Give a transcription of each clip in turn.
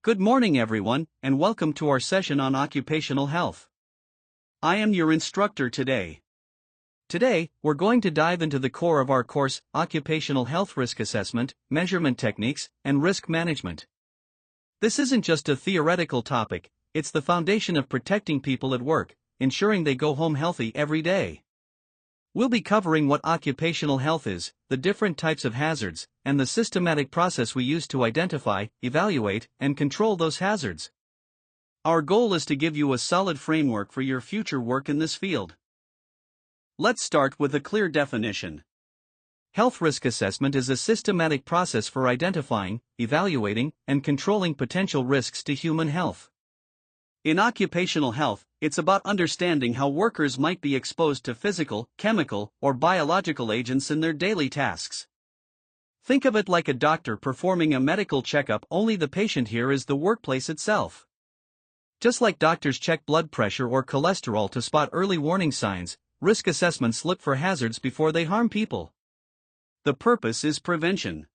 Good morning, everyone, and welcome to our session on occupational health. I am your instructor today. Today, we're going to dive into the core of our course, Occupational Health Risk Assessment, Measurement Techniques, and Risk Management. This isn't just a theoretical topic, it's the foundation of protecting people at work, ensuring they go home healthy every day. We'll be covering what occupational health is, the different types of hazards, and the systematic process we use to identify, evaluate, and control those hazards. Our goal is to give you a solid framework for your future work in this field. Let's start with a clear definition. Health risk assessment is a systematic process for identifying, evaluating, and controlling potential risks to human health. In occupational health, it's about understanding how workers might be exposed to physical, chemical, or biological agents in their daily tasks. Think of it like a doctor performing a medical checkup, only the patient here is the workplace itself. Just like doctors check blood pressure or cholesterol to spot early warning signs, risk assessments look for hazards before they harm people. The purpose is prevention.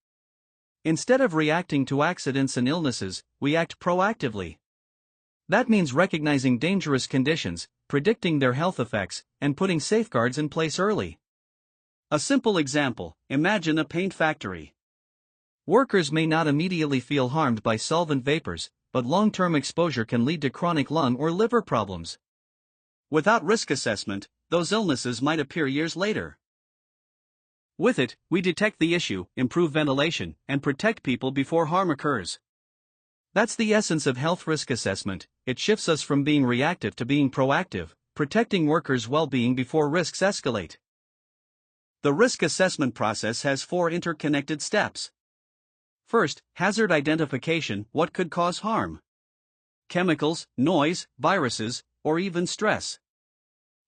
Instead of reacting to accidents and illnesses, we act proactively. That means recognizing dangerous conditions, predicting their health effects, and putting safeguards in place early. A simple example: imagine a paint factory. Workers may not immediately feel harmed by solvent vapors, but long-term exposure can lead to chronic lung or liver problems. Without risk assessment, those illnesses might appear years later. With it, we detect the issue, improve ventilation, and protect people before harm occurs. That's the essence of health risk assessment. It shifts us from being reactive to being proactive, protecting workers' well-being before risks escalate. The risk assessment process has 4 interconnected steps. First, hazard identification: what could cause harm? Chemicals, noise, viruses, or even stress.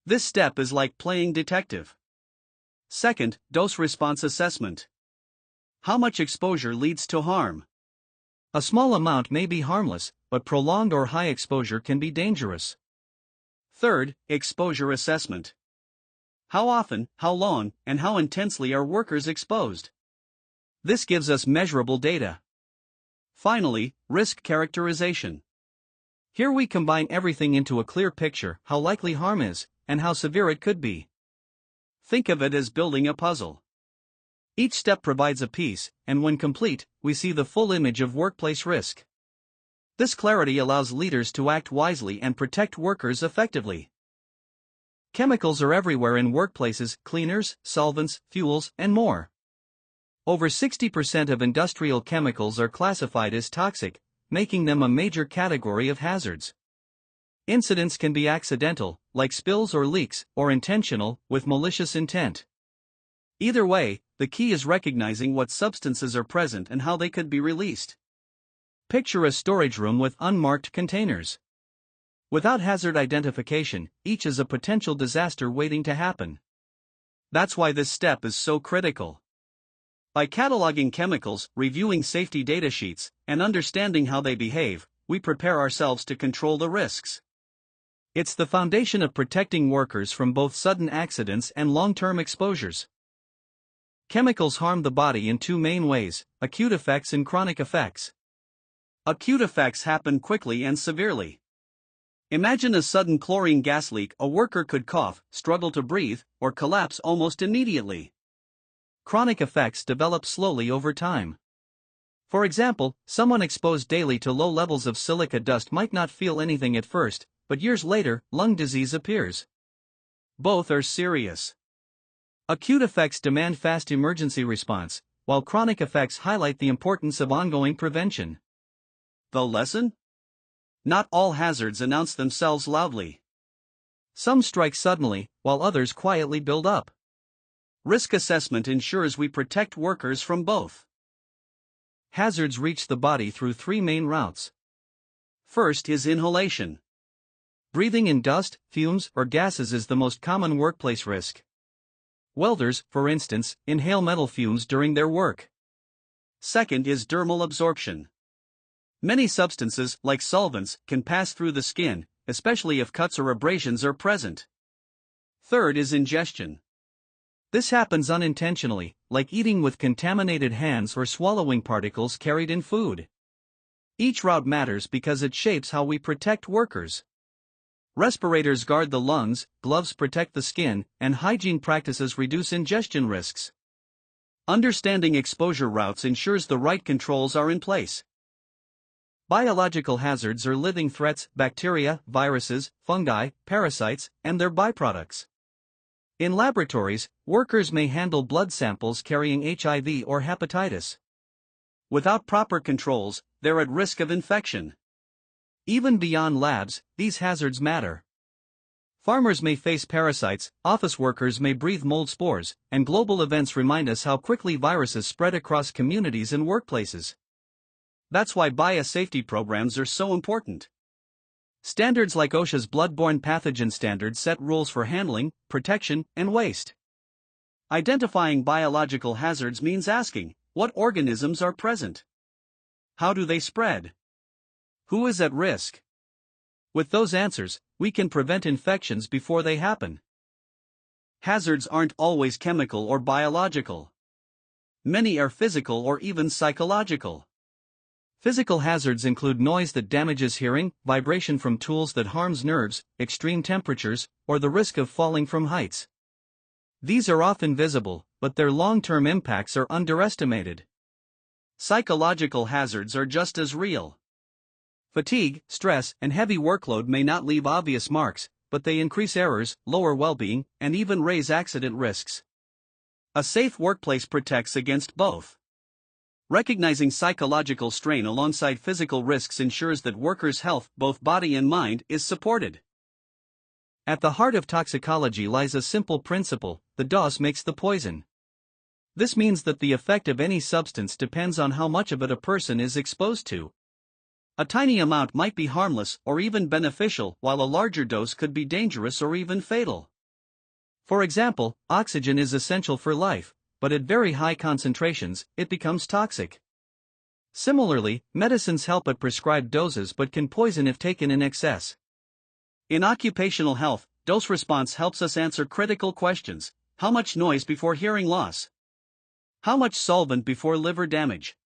This step is like playing detective. Second, dose-response assessment. How much exposure leads to harm? A small amount may be harmless, but prolonged or high exposure can be dangerous. Third, exposure assessment. How often, how long, and how intensely are workers exposed? This gives us measurable data. Finally, risk characterization. Here we combine everything into a clear picture: how likely harm is, and how severe it could be. Think of it as building a puzzle. Each step provides a piece, and when complete, we see the full image of workplace risk. This clarity allows leaders to act wisely and protect workers effectively. Chemicals are everywhere in workplaces: cleaners, solvents, fuels, and more. Over 60% of industrial chemicals are classified as toxic, making them a major category of hazards. Incidents can be accidental, like spills or leaks, or intentional, with malicious intent. Either way, the key is recognizing what substances are present and how they could be released. Picture a storage room with unmarked containers. Without hazard identification, each is a potential disaster waiting to happen. That's why this step is so critical. By cataloging chemicals, reviewing safety data sheets, and understanding how they behave, we prepare ourselves to control the risks. It's the foundation of protecting workers from both sudden accidents and long-term exposures. Chemicals harm the body in 2 main ways: acute effects and chronic effects. Acute effects happen quickly and severely. Imagine a sudden chlorine gas leak. A worker could cough, struggle to breathe, or collapse almost immediately. Chronic effects develop slowly over time. For example, someone exposed daily to low levels of silica dust might not feel anything at first, but years later, lung disease appears. Both are serious. Acute effects demand fast emergency response, while chronic effects highlight the importance of ongoing prevention. The lesson? Not all hazards announce themselves loudly. Some strike suddenly, while others quietly build up. Risk assessment ensures we protect workers from both. Hazards reach the body through 3 main routes. First is inhalation. Breathing in dust, fumes, or gases is the most common workplace risk. Welders, for instance, inhale metal fumes during their work. Second is dermal absorption. Many substances, like solvents, can pass through the skin, especially if cuts or abrasions are present. Third is ingestion. This happens unintentionally, like eating with contaminated hands or swallowing particles carried in food. Each route matters because it shapes how we protect workers. Respirators guard the lungs, gloves protect the skin, and hygiene practices reduce ingestion risks. Understanding exposure routes ensures the right controls are in place. Biological hazards are living threats: bacteria, viruses, fungi, parasites, and their byproducts. In laboratories, workers may handle blood samples carrying HIV or hepatitis. Without proper controls, they're at risk of infection. Even beyond labs, these hazards matter. Farmers may face parasites, office workers may breathe mold spores, and global events remind us how quickly viruses spread across communities and workplaces. That's why biosafety programs are so important. Standards like OSHA's bloodborne pathogen standard set rules for handling, protection, and waste. Identifying biological hazards means asking, what organisms are present? How do they spread? Who is at risk? With those answers, we can prevent infections before they happen. Hazards aren't always chemical or biological. Many are physical or even psychological. Physical hazards include noise that damages hearing, vibration from tools that harms nerves, extreme temperatures, or the risk of falling from heights. These are often visible, but their long-term impacts are underestimated. Psychological hazards are just as real. Fatigue, stress, and heavy workload may not leave obvious marks, but they increase errors, lower well-being, and even raise accident risks. A safe workplace protects against both. Recognizing psychological strain alongside physical risks ensures that workers' health, both body and mind, is supported. At the heart of toxicology lies a simple principle: the dose makes the poison. This means that the effect of any substance depends on how much of it a person is exposed to. A tiny amount might be harmless or even beneficial, while a larger dose could be dangerous or even fatal. For example, oxygen is essential for life, but at very high concentrations, it becomes toxic. Similarly, medicines help at prescribed doses but can poison if taken in excess. In occupational health, dose response helps us answer critical questions: how much noise before hearing loss? How much solvent before liver damage?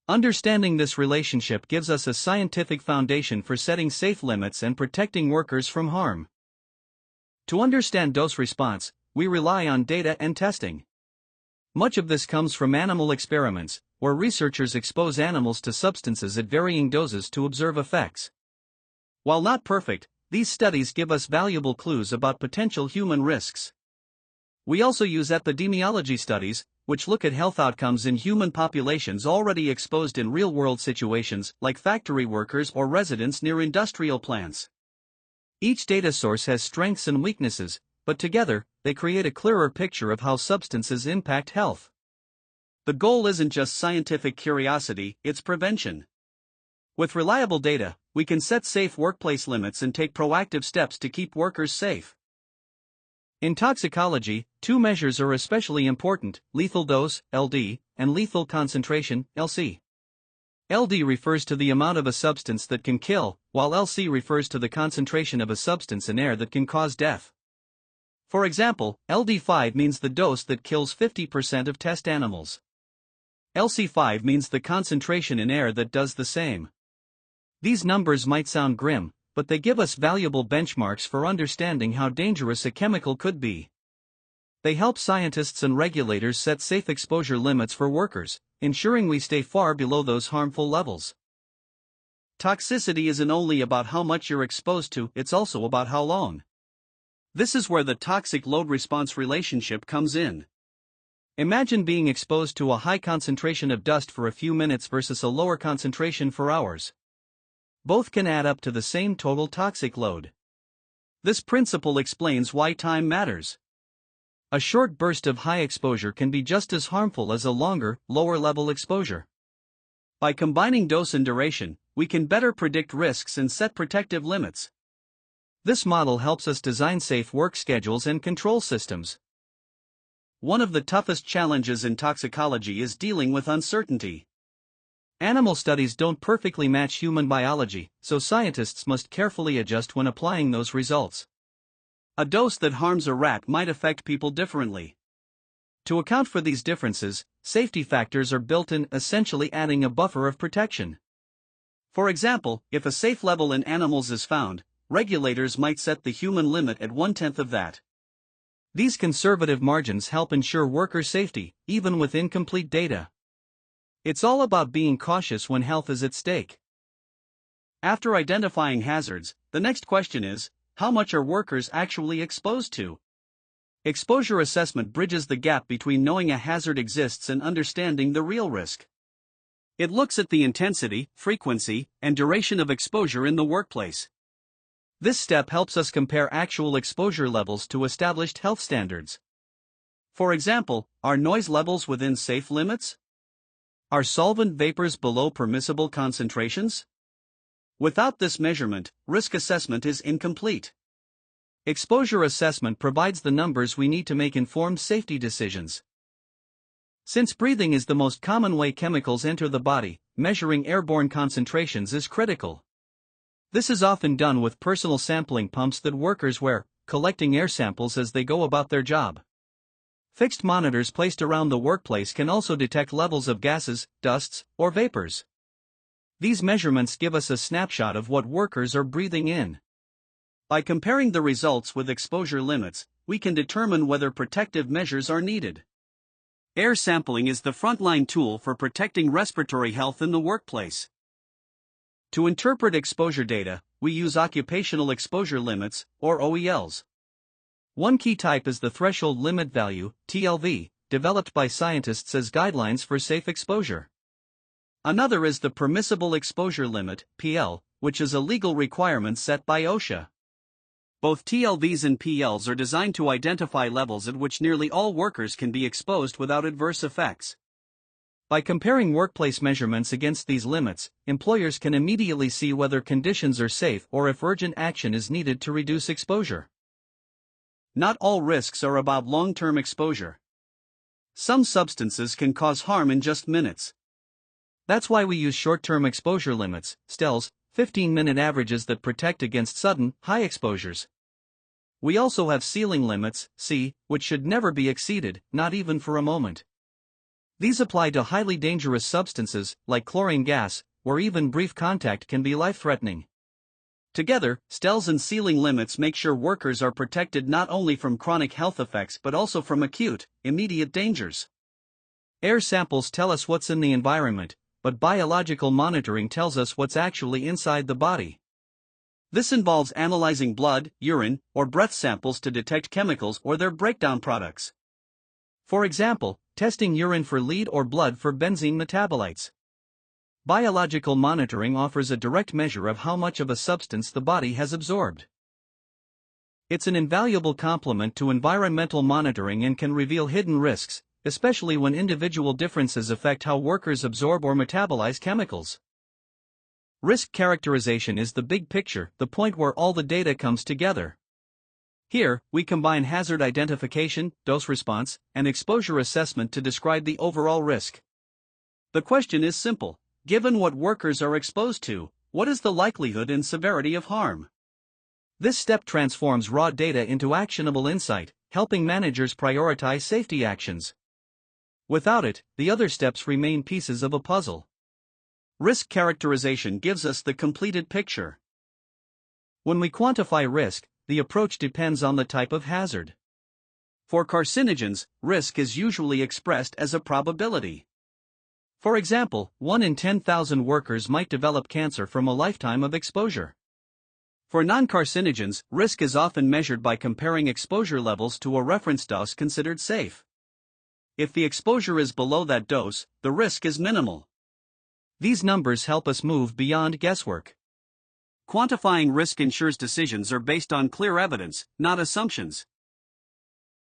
Understanding this relationship gives us a scientific foundation for setting safe limits and protecting workers from harm. To understand dose response, we rely on data and testing. Much of this comes from animal experiments, where researchers expose animals to substances at varying doses to observe effects. While not perfect, these studies give us valuable clues about potential human risks. We also use epidemiology studies, which look at health outcomes in human populations already exposed in real-world situations, like factory workers or residents near industrial plants. Each data source has strengths and weaknesses, but together, they create a clearer picture of how substances impact health. The goal isn't just scientific curiosity, it's prevention. With reliable data, we can set safe workplace limits and take proactive steps to keep workers safe. In toxicology, two measures are especially important: lethal dose, LD, and lethal concentration, LC. LD refers to the amount of a substance that can kill, while LC refers to the concentration of a substance in air that can cause death. For example, LD5 means the dose that kills 50% of test animals. LC5 means the concentration in air that does the same. These numbers might sound grim, but they give us valuable benchmarks for understanding how dangerous a chemical could be. They help scientists and regulators set safe exposure limits for workers, ensuring we stay far below those harmful levels. Toxicity isn't only about how much you're exposed to, it's also about how long. This is where the toxic load-response relationship comes in. Imagine being exposed to a high concentration of dust for a few minutes versus a lower concentration for hours. Both can add up to the same total toxic load. This principle explains why time matters. A short burst of high exposure can be just as harmful as a longer, lower-level exposure. By combining dose and duration, we can better predict risks and set protective limits. This model helps us design safe work schedules and control systems. One of the toughest challenges in toxicology is dealing with uncertainty. Animal studies don't perfectly match human biology, so scientists must carefully adjust when applying those results. A dose that harms a rat might affect people differently. To account for these differences, safety factors are built in, essentially adding a buffer of protection. For example, if a safe level in animals is found, regulators might set the human limit at 1/10 of that. These conservative margins help ensure worker safety, even with incomplete data. It's all about being cautious when health is at stake. After identifying hazards, the next question is, how much are workers actually exposed to? Exposure assessment bridges the gap between knowing a hazard exists and understanding the real risk. It looks at the intensity, frequency, and duration of exposure in the workplace. This step helps us compare actual exposure levels to established health standards. For example, are noise levels within safe limits? Are solvent vapors below permissible concentrations? Without this measurement, risk assessment is incomplete. Exposure assessment provides the numbers we need to make informed safety decisions. Since breathing is the most common way chemicals enter the body, measuring airborne concentrations is critical. This is often done with personal sampling pumps that workers wear, collecting air samples as they go about their job. Fixed monitors placed around the workplace can also detect levels of gases, dusts, or vapors. These measurements give us a snapshot of what workers are breathing in. By comparing the results with exposure limits, we can determine whether protective measures are needed. Air sampling is the frontline tool for protecting respiratory health in the workplace. To interpret exposure data, we use occupational exposure limits, or OELs. One key type is the threshold limit value, TLV, developed by scientists as guidelines for safe exposure. Another is the permissible exposure limit, PL, which is a legal requirement set by OSHA. Both TLVs and PLs are designed to identify levels at which nearly all workers can be exposed without adverse effects. By comparing workplace measurements against these limits, employers can immediately see whether conditions are safe or if urgent action is needed to reduce exposure. Not all risks are about long-term exposure. Some substances can cause harm in just minutes. That's why we use short-term exposure limits, STELs, 15-minute averages that protect against sudden, high exposures. We also have ceiling limits, C, which should never be exceeded, not even for a moment. These apply to highly dangerous substances, like chlorine gas, where even brief contact can be life-threatening. Together, STELs and ceiling limits make sure workers are protected not only from chronic health effects but also from acute, immediate dangers. Air samples tell us what's in the environment, but biological monitoring tells us what's actually inside the body. This involves analyzing blood, urine, or breath samples to detect chemicals or their breakdown products. For example, testing urine for lead or blood for benzene metabolites. Biological monitoring offers a direct measure of how much of a substance the body has absorbed. It's an invaluable complement to environmental monitoring and can reveal hidden risks, especially when individual differences affect how workers absorb or metabolize chemicals. Risk characterization is the big picture, the point where all the data comes together. Here, we combine hazard identification, dose response, and exposure assessment to describe the overall risk. The question is simple: given what workers are exposed to, what is the likelihood and severity of harm? This step transforms raw data into actionable insight, helping managers prioritize safety actions. Without it, the other steps remain pieces of a puzzle. Risk characterization gives us the completed picture. When we quantify risk, the approach depends on the type of hazard. For carcinogens, risk is usually expressed as a probability. For example, 1 in 10,000 workers might develop cancer from a lifetime of exposure. For non-carcinogens, risk is often measured by comparing exposure levels to a reference dose considered safe. If the exposure is below that dose, the risk is minimal. These numbers help us move beyond guesswork. Quantifying risk ensures decisions are based on clear evidence, not assumptions.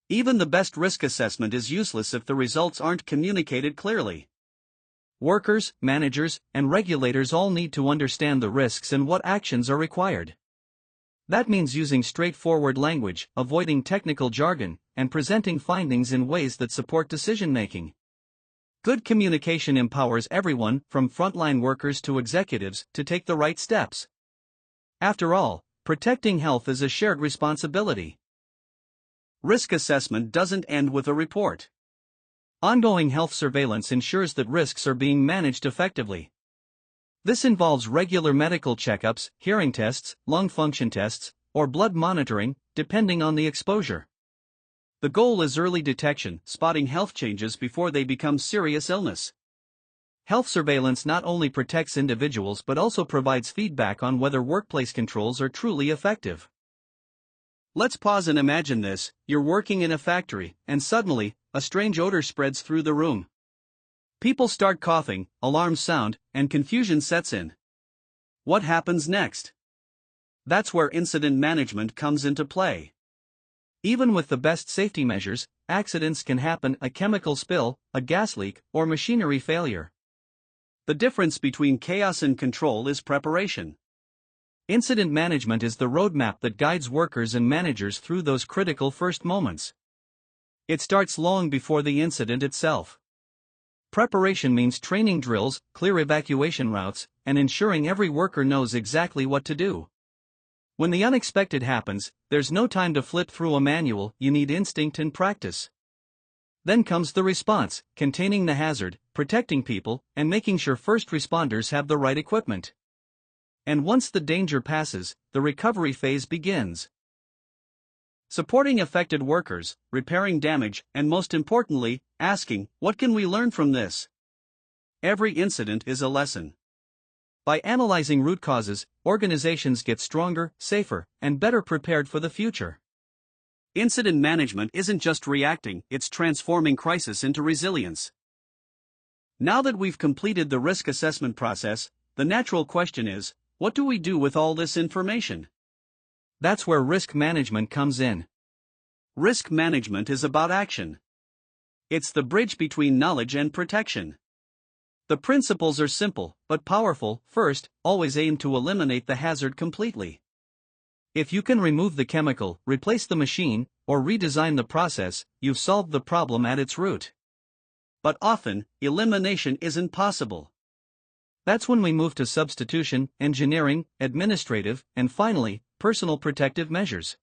Even the best risk assessment is useless if the results aren't communicated clearly. Workers, managers, and regulators all need to understand the risks and what actions are required. That means using straightforward language, avoiding technical jargon, and presenting findings in ways that support decision-making. Good communication empowers everyone, from frontline workers to executives, to take the right steps. After all, protecting health is a shared responsibility. Risk assessment doesn't end with a report. Ongoing health surveillance ensures that risks are being managed effectively. This involves regular medical checkups, hearing tests, lung function tests, or blood monitoring, depending on the exposure. The goal is early detection, spotting health changes before they become serious illness. Health surveillance not only protects individuals but also provides feedback on whether workplace controls are truly effective. Let's pause and imagine this: you're working in a factory, and suddenly, a strange odor spreads through the room. People start coughing, alarms sound, and confusion sets in. What happens next? That's where incident management comes into play. Even with the best safety measures, accidents can happen: a chemical spill, a gas leak, or machinery failure. The difference between chaos and control is preparation. Incident management is the roadmap that guides workers and managers through those critical first moments. It starts long before the incident itself. Preparation means training drills, clear evacuation routes, and ensuring every worker knows exactly what to do. When the unexpected happens, there's no time to flip through a manual, you need instinct and practice. Then comes the response: containing the hazard, protecting people, and making sure first responders have the right equipment. And once the danger passes, the recovery phase begins. Supporting affected workers, repairing damage, and most importantly, asking, what can we learn from this? Every incident is a lesson. By analyzing root causes, organizations get stronger, safer, and better prepared for the future. Incident management isn't just reacting, it's transforming crisis into resilience. Now that we've completed the risk assessment process, the natural question is, what do we do with all this information? That's where risk management comes in. Risk management is about action. It's the bridge between knowledge and protection. The principles are simple, but powerful. First, always aim to eliminate the hazard completely. If you can remove the chemical, replace the machine, or redesign the process, you've solved the problem at its root. But often, elimination isn't possible. That's when we move to substitution, engineering, administrative, and finally, personal protective measures.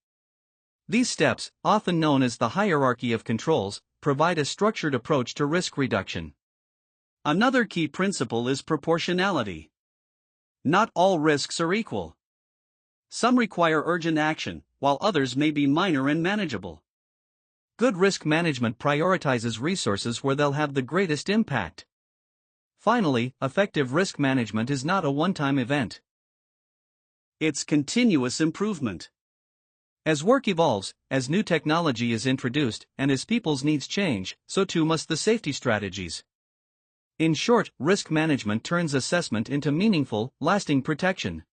These steps, often known as the hierarchy of controls, provide a structured approach to risk reduction. Another key principle is proportionality. Not all risks are equal. Some require urgent action, while others may be minor and manageable. Good risk management prioritizes resources where they'll have the greatest impact. Finally, effective risk management is not a one-time event. It's continuous improvement. As work evolves, as new technology is introduced, and as people's needs change, so too must the safety strategies. In short, risk management turns assessment into meaningful, lasting protection.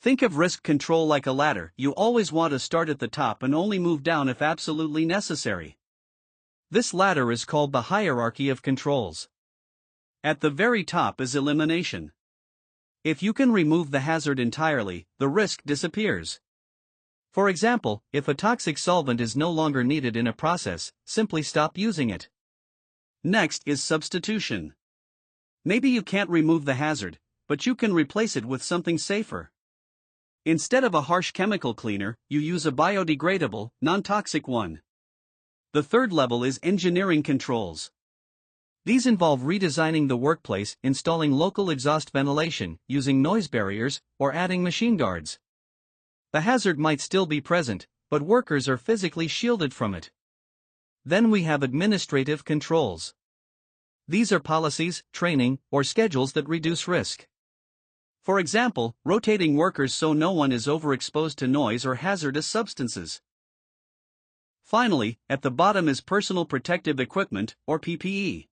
Think of risk control like a ladder. You always want to start at the top and only move down if absolutely necessary. This ladder is called the hierarchy of controls. At the very top is elimination. If you can remove the hazard entirely, the risk disappears. For example, if a toxic solvent is no longer needed in a process, simply stop using it. Next is substitution. Maybe you can't remove the hazard, but you can replace it with something safer. Instead of a harsh chemical cleaner, you use a biodegradable, non-toxic one. The third level is engineering controls. These involve redesigning the workplace, installing local exhaust ventilation, using noise barriers, or adding machine guards. The hazard might still be present, but workers are physically shielded from it. Then we have administrative controls. These are policies, training, or schedules that reduce risk. For example, rotating workers so no one is overexposed to noise or hazardous substances. Finally, at the bottom is personal protective equipment, or PPE.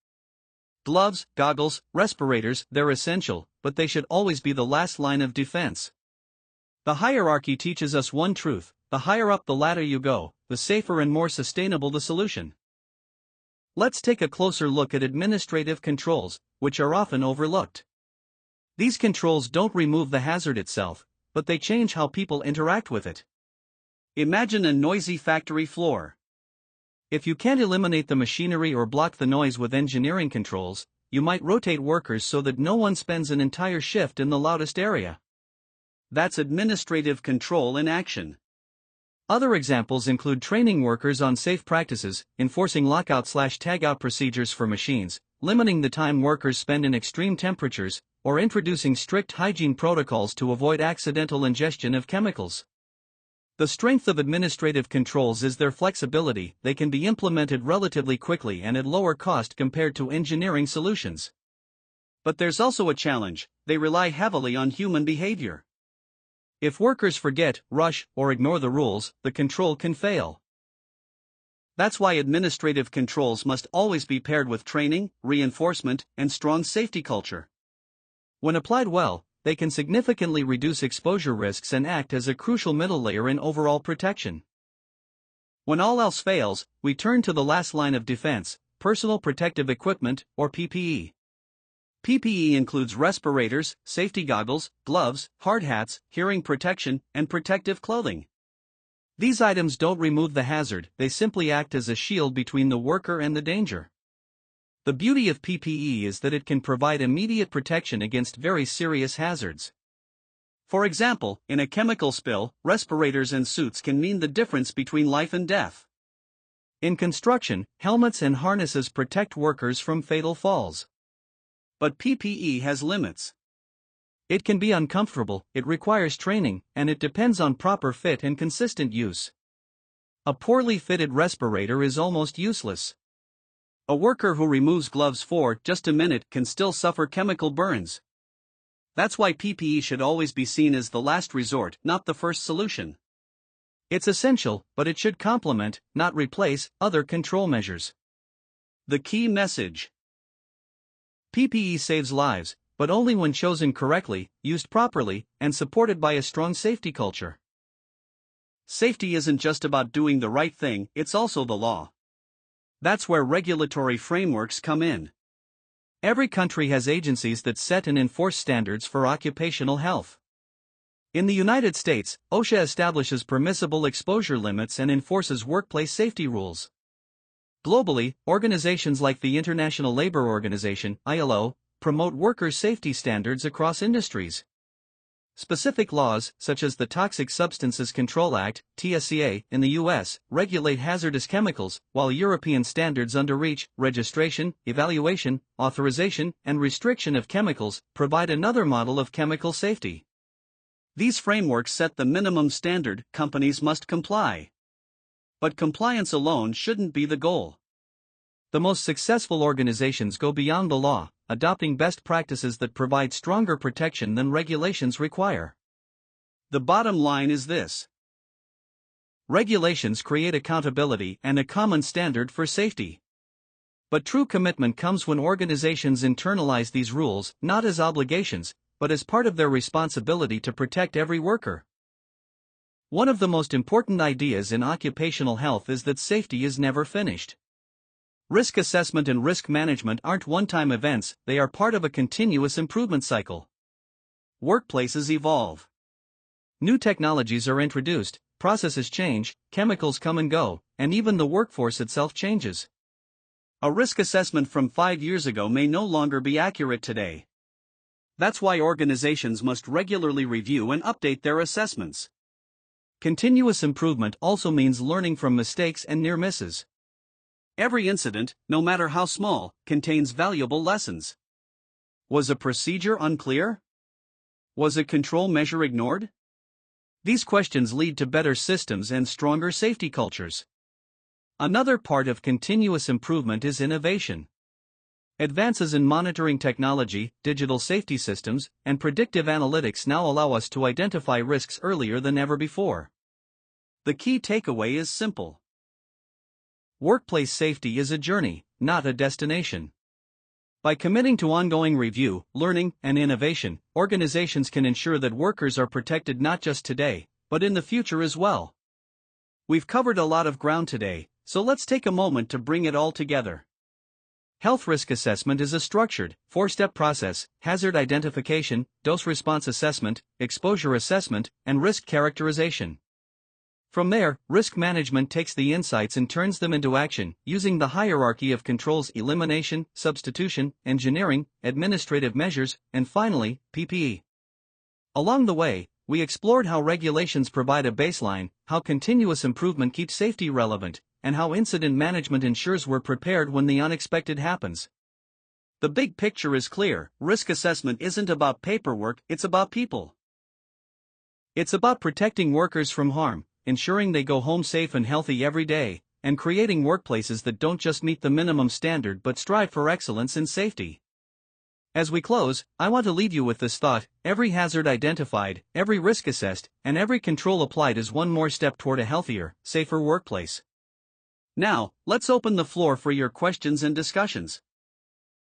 Gloves, goggles, respirators, they're essential, but they should always be the last line of defense. The hierarchy teaches us one truth: the higher up the ladder you go, the safer and more sustainable the solution. Let's take a closer look at administrative controls, which are often overlooked. These controls don't remove the hazard itself, but they change how people interact with it. Imagine a noisy factory floor. If you can't eliminate the machinery or block the noise with engineering controls, you might rotate workers so that no one spends an entire shift in the loudest area. That's administrative control in action. Other examples include training workers on safe practices, enforcing lockout/tagout procedures for machines, limiting the time workers spend in extreme temperatures, or introducing strict hygiene protocols to avoid accidental ingestion of chemicals. The strength of administrative controls is their flexibility. They can be implemented relatively quickly and at lower cost compared to engineering solutions. But there's also a challenge: they rely heavily on human behavior. If workers forget, rush, or ignore the rules, the control can fail. That's why administrative controls must always be paired with training, reinforcement, and strong safety culture. When applied well, they can significantly reduce exposure risks and act as a crucial middle layer in overall protection. When all else fails, we turn to the last line of defense: personal protective equipment, or PPE. PPE includes respirators, safety goggles, gloves, hard hats, hearing protection, and protective clothing. These items don't remove the hazard, they simply act as a shield between the worker and the danger. The beauty of PPE is that it can provide immediate protection against very serious hazards. For example, in a chemical spill, respirators and suits can mean the difference between life and death. In construction, helmets and harnesses protect workers from fatal falls. But PPE has limits. It can be uncomfortable, it requires training, and it depends on proper fit and consistent use. A poorly fitted respirator is almost useless. A worker who removes gloves for just a minute can still suffer chemical burns. That's why PPE should always be seen as the last resort, not the first solution. It's essential, but it should complement, not replace, other control measures. The key message: PPE saves lives, but only when chosen correctly, used properly, and supported by a strong safety culture. Safety isn't just about doing the right thing, it's also the law. That's where regulatory frameworks come in. Every country has agencies that set and enforce standards for occupational health. In the United States, OSHA establishes permissible exposure limits and enforces workplace safety rules. Globally, organizations like the International Labor Organization, ILO, promote worker safety standards across industries. Specific laws, such as the Toxic Substances Control Act, TSCA, in the US, regulate hazardous chemicals, while European standards under REACH, registration, evaluation, authorization, and restriction of chemicals, provide another model of chemical safety. These frameworks set the minimum standard companies must comply. But compliance alone shouldn't be the goal. The most successful organizations go beyond the law, adopting best practices that provide stronger protection than regulations require. The bottom line is this: regulations create accountability and a common standard for safety. But true commitment comes when organizations internalize these rules, not as obligations, but as part of their responsibility to protect every worker. One of the most important ideas in occupational health is that safety is never finished. Risk assessment and risk management aren't one-time events, they are part of a continuous improvement cycle. Workplaces evolve. New technologies are introduced, processes change, chemicals come and go, and even the workforce itself changes. A risk assessment from 5 years ago may no longer be accurate today. That's why organizations must regularly review and update their assessments. Continuous improvement also means learning from mistakes and near misses. Every incident, no matter how small, contains valuable lessons. Was a procedure unclear? Was a control measure ignored? These questions lead to better systems and stronger safety cultures. Another part of continuous improvement is innovation. Advances in monitoring technology, digital safety systems, and predictive analytics now allow us to identify risks earlier than ever before. The key takeaway is simple. Workplace safety is a journey, not a destination. By committing to ongoing review, learning, and innovation, organizations can ensure that workers are protected not just today, but in the future as well. We've covered a lot of ground today, so let's take a moment to bring it all together. Health risk assessment is a structured, 4-step process: hazard identification, dose response assessment, exposure assessment, and risk characterization. From there, risk management takes the insights and turns them into action, using the hierarchy of controls: elimination, substitution, engineering, administrative measures, and finally, PPE. Along the way, we explored how regulations provide a baseline, how continuous improvement keeps safety relevant, and how incident management ensures we're prepared when the unexpected happens. The big picture is clear: risk assessment isn't about paperwork, it's about people. It's about protecting workers from harm, ensuring they go home safe and healthy every day, and creating workplaces that don't just meet the minimum standard but strive for excellence in safety. As we close, I want to leave you with this thought: every hazard identified, every risk assessed, and every control applied is one more step toward a healthier, safer workplace. Now, let's open the floor for your questions and discussions.